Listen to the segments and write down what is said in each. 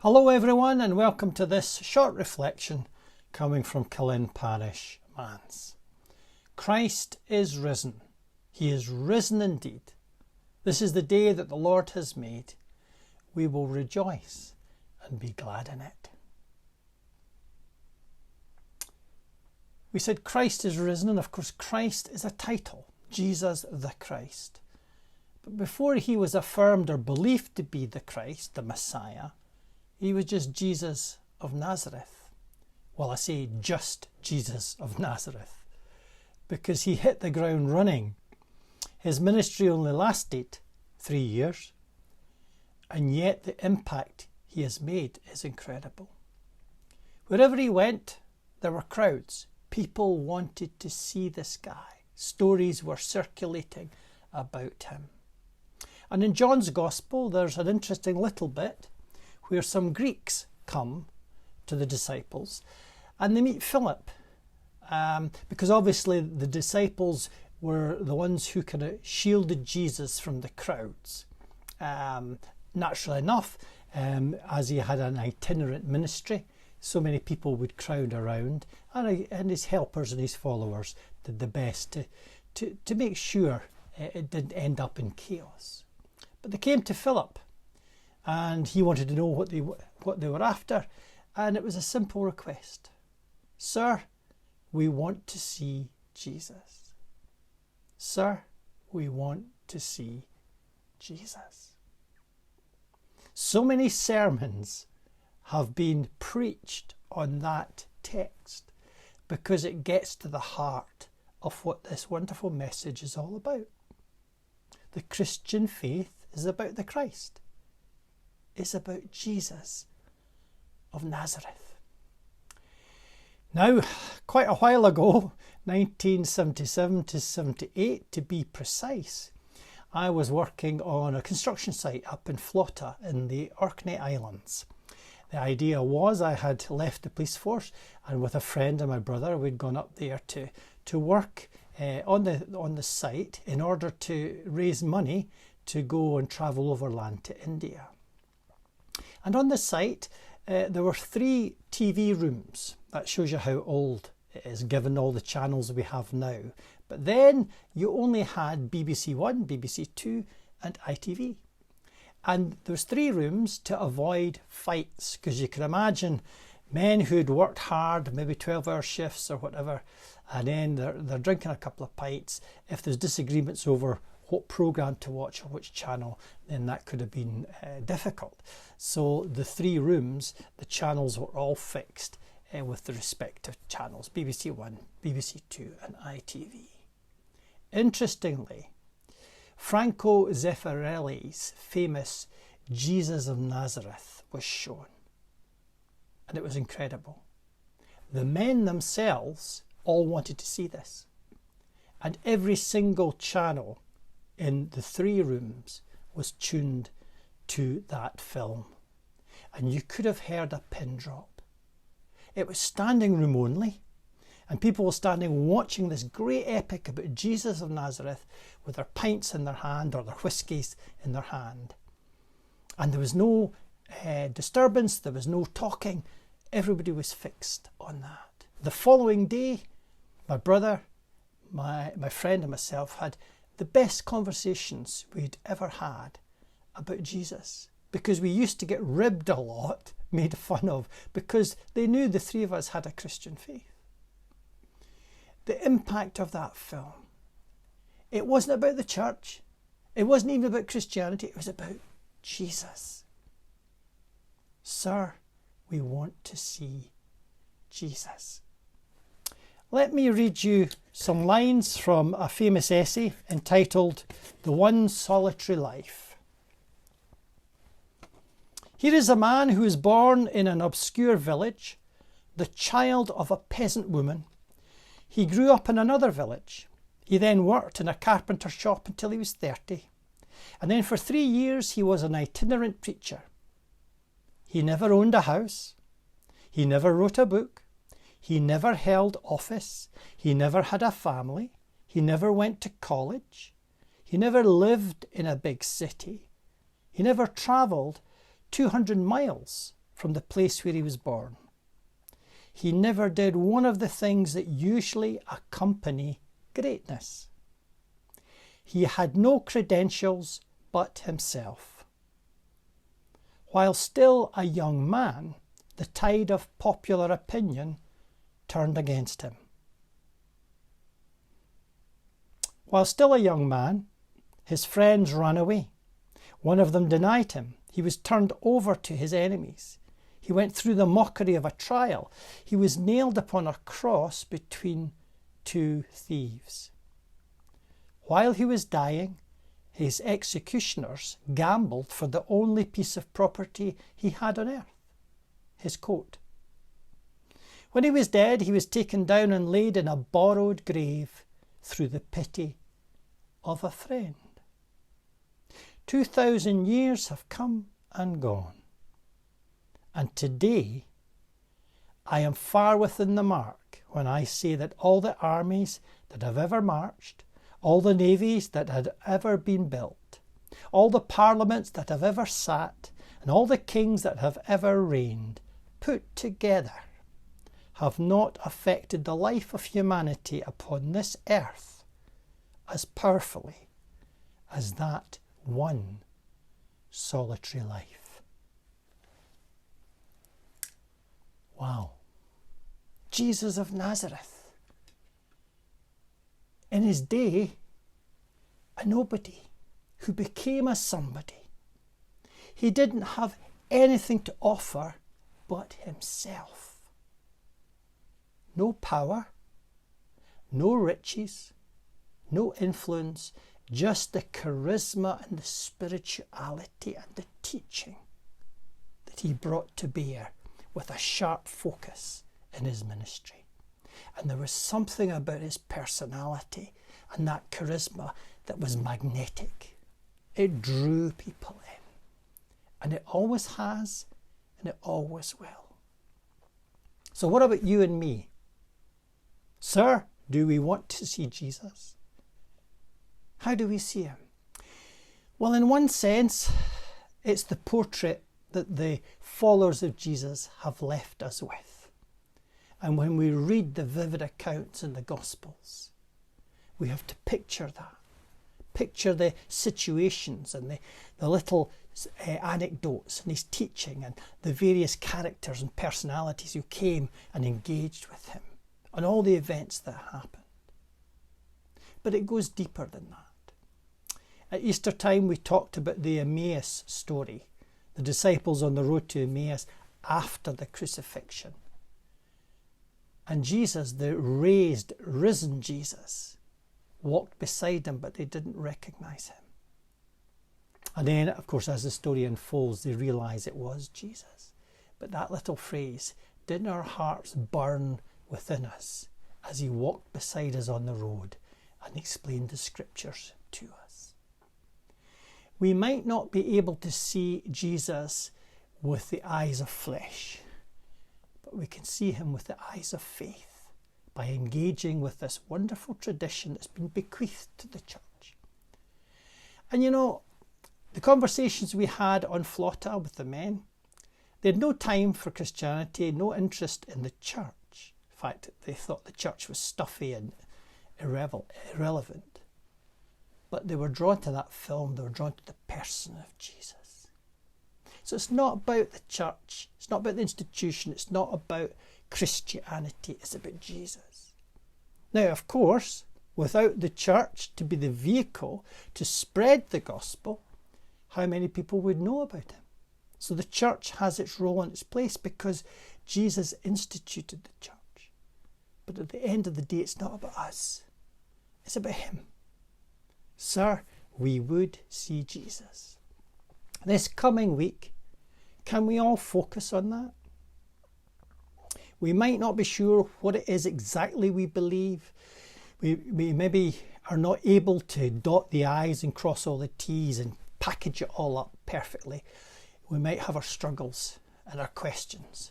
Hello everyone and welcome to this short reflection coming from Killin Parish, Manse. Christ is risen. He is risen indeed. This is the day that the Lord has made. We will rejoice and be glad in it. We said Christ is risen, and of course Christ is a title, Jesus the Christ. But before he was affirmed or believed to be the Christ, the Messiah, he was just Jesus of Nazareth. Well, I say just Jesus of Nazareth because he hit the ground running. His ministry only lasted 3 years, and yet the impact he has made is incredible. Wherever he went, there were crowds. People wanted to see this guy. Stories were circulating about him. And in John's Gospel, there's an interesting little bit where some Greeks come to the disciples and they meet Philip, because obviously the disciples were the ones who kind of shielded Jesus from the crowds. Naturally enough, as he had an itinerant ministry, so many people would crowd around, and his helpers and his followers did the best to make sure it didn't end up in chaos. But they came to Philip, and he wanted to know what they were after, and it was a simple request. Sir, we want to see Jesus. Sir, we want to see Jesus. So many sermons have been preached on that text because it gets to the heart of what this wonderful message is all about. The Christian faith is about the Christ. It's about Jesus of Nazareth. Now, quite a while ago, 1977 to 78 to be precise, I was working on a construction site up in Flotta in the Orkney Islands. The idea was I had left the police force, and with a friend and my brother we'd gone up there to work on the site in order to raise money to go and travel overland to India. And on the site, there were 3 TV rooms. That shows you how old it is, given all the channels we have now. But then you only had BBC One, BBC Two, and ITV. And there was 3 rooms to avoid fights, because you can imagine men who'd worked hard, maybe 12-hour shifts or whatever, and then they're drinking a couple of pints. If there's disagreements over what programme to watch or which channel, then that could have been difficult. So the 3 rooms, the channels were all fixed with the respective channels, BBC One, BBC Two and ITV. Interestingly, Franco Zeffirelli's famous Jesus of Nazareth was shown, and it was incredible. The men themselves all wanted to see this, and every single channel in the 3 rooms was tuned to that film, and you could have heard a pin drop. It was standing room only, and people were standing watching this great epic about Jesus of Nazareth with their pints in their hand or their whiskies in their hand. And there was no disturbance, there was no talking. Everybody was fixed on that. The following day, my brother, my friend and myself had the best conversations we'd ever had about Jesus, because we used to get ribbed a lot, made fun of, because they knew the 3 of us had a Christian faith. The impact of that film, it wasn't about the church, it wasn't even about Christianity, it was about Jesus. Sir, we want to see Jesus. Let me read you some lines from a famous essay entitled The One Solitary Life. Here is a man who was born in an obscure village, the child of a peasant woman. He grew up in another village. He then worked in a carpenter shop until he was 30. And then for 3 years he was an itinerant preacher. He never owned a house. He never wrote a book. He never held office. He never had a family. He never went to college. He never lived in a big city. He never travelled 200 miles from the place where he was born. He never did one of the things that usually accompany greatness. He had no credentials but himself. While still a young man, the tide of popular opinion turned against him. While still a young man, his friends ran away. One of them denied him. He was turned over to his enemies. He went through the mockery of a trial. He was nailed upon a cross between two thieves. While he was dying, his executioners gambled for the only piece of property he had on earth, his coat. When he was dead, he was taken down and laid in a borrowed grave through the pity of a friend. 2,000 years have come and gone. And today, I am far within the mark when I say that all the armies that have ever marched, all the navies that had ever been built, all the parliaments that have ever sat, and all the kings that have ever reigned, put together, have not affected the life of humanity upon this earth as powerfully as that one solitary life. Wow. Jesus of Nazareth. In his day, a nobody who became a somebody. He didn't have anything to offer but himself. No power, no riches, no influence, just the charisma and the spirituality and the teaching that he brought to bear with a sharp focus in his ministry. And there was something about his personality and that charisma that was magnetic. It drew people in. And it always has, and it always will. So what about you and me? Sir, do we want to see Jesus? How do we see him? Well, in one sense, it's the portrait that the followers of Jesus have left us with. And when we read the vivid accounts in the Gospels, we have to picture that. Picture the situations and the little anecdotes and his teaching and the various characters and personalities who came and engaged with him and all the events that happened. But it goes deeper than that. At Easter time, we talked about the Emmaus story, the disciples on the road to Emmaus after the crucifixion. And Jesus, the risen Jesus, walked beside them, but they didn't recognize him. And then, of course, as the story unfolds, they realise it was Jesus. But that little phrase, didn't our hearts burn within us as he walked beside us on the road and explained the scriptures to us? We might not be able to see Jesus with the eyes of flesh, but we can see him with the eyes of faith by engaging with this wonderful tradition that's been bequeathed to the church. And you know, the conversations we had on Flotta with the men, they had no time for Christianity, no interest in the church. In fact, they thought the church was stuffy and irrelevant. But they were drawn to that film, they were drawn to the person of Jesus. So it's not about the church, it's not about the institution, it's not about Christianity, it's about Jesus. Now, of course, without the church to be the vehicle to spread the gospel, how many people would know about him? So the church has its role and its place because Jesus instituted the church. But at the end of the day, it's not about us. It's about him. Sir, we would see Jesus. This coming week, can we all focus on that? We might not be sure what it is exactly we believe. We maybe are not able to dot the I's and cross all the T's and package it all up perfectly. We might have our struggles and our questions.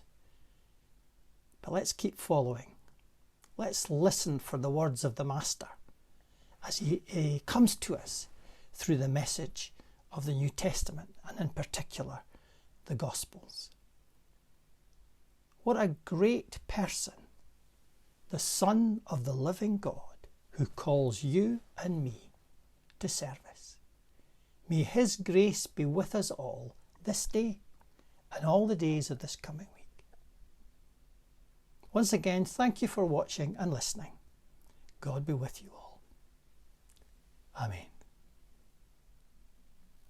But let's keep following. Let's listen for the words of the Master as he comes to us through the message of the New Testament and in particular the Gospels. What a great person, the Son of the living God, who calls you and me to service. May his grace be with us all this day and all the days of this coming week. Once again, thank you for watching and listening. God be with you all. Amen.